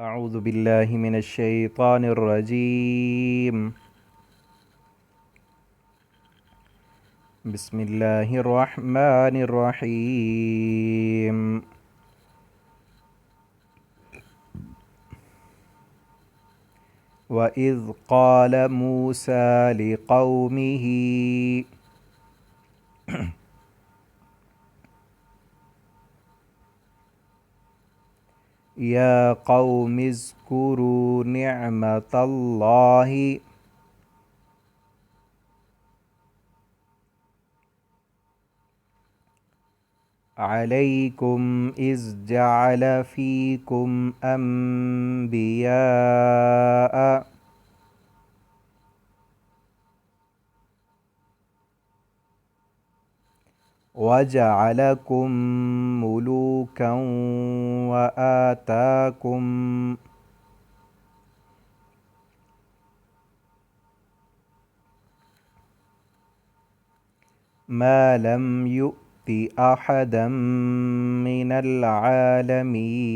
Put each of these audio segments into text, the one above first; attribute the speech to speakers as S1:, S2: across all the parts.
S1: أعوذ بالله من الشيطان الرجيم. بسم الله الرحمن الرحيم. وإذ قال موسى لقومه يا قوم اذكروا نعمة الله عليكم إذ جعل فيكم أنبياء وجعلكم ملوكا وآتاكم ما لم يؤت أحدا من العالمين.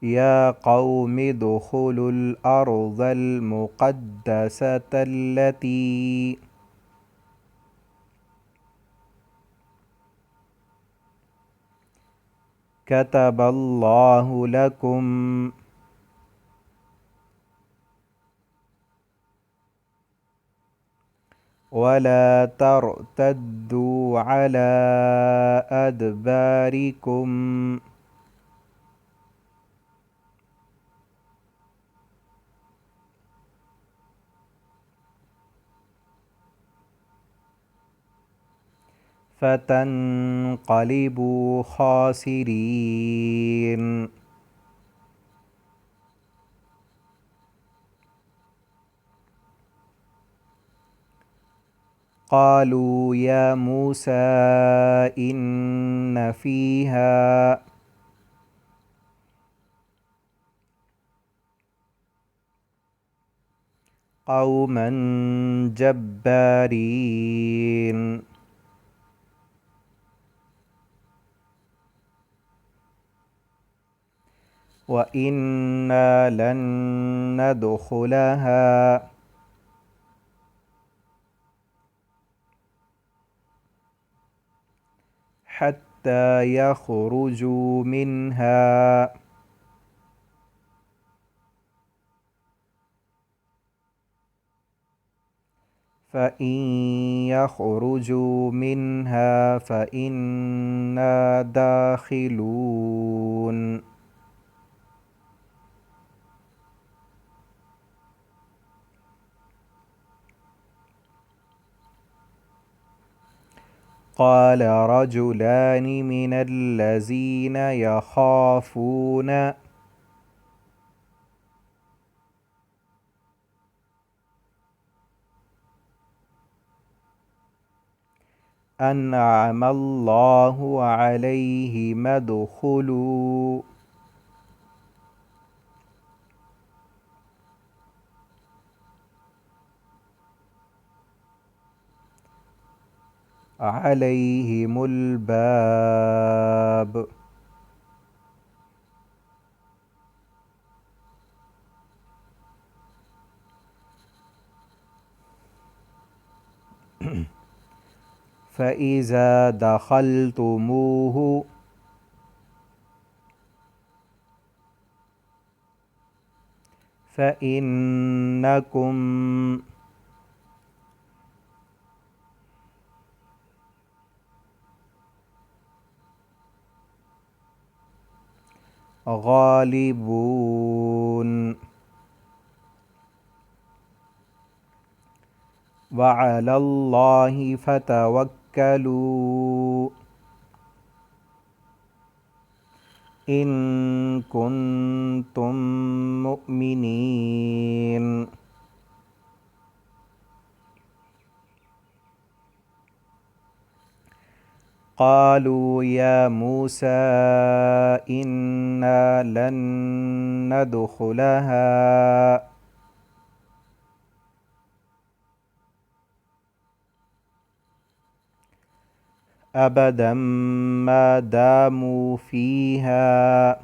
S1: يا قوم ادخلوا الأرض المقدسة التي كتب الله لكم ولا ترتدوا على أدباركم فتنقلبوا خاسرين. قالوا يا موسى إن فيها قوما جبارين وإنا لن ندخلها حتى يخرجوا منها فإن يخرجوا منها فإنا داخلون. قال رجلان من الذين يخافون أنعم الله عليهم ادخلوا عليهم الباب فإذا دخلتموه فإنكم غالبون وعلى الله فتوكلوا إن كنتم مؤمنين. قالوا يا موسى إنا لن ندخلها أبدا ما داموا فيها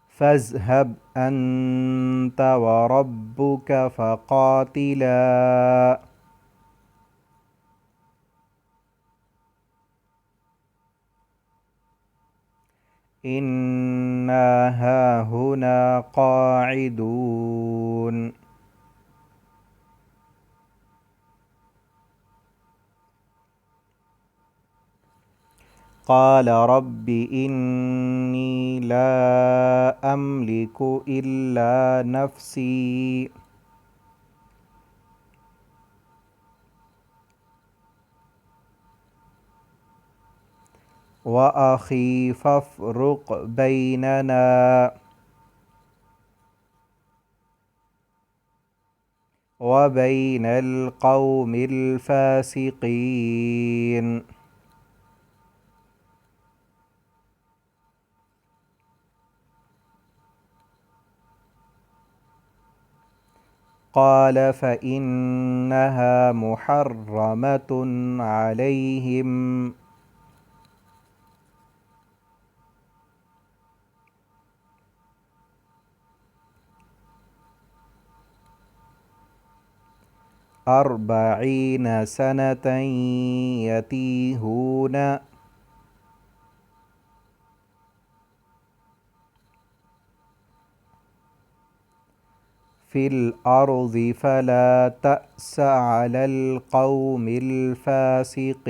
S1: فاذهب أنت وربك فقاتلا إنا هاهنا قاعدون. قال رب إني لا أملك إلا نفسي وأخي فافرق بيننا وبين القوم الفاسقين. قال فإنها محرمة عليهم 40 سنة يتيهون في الأرض فلا تأس على القوم الفاسقين.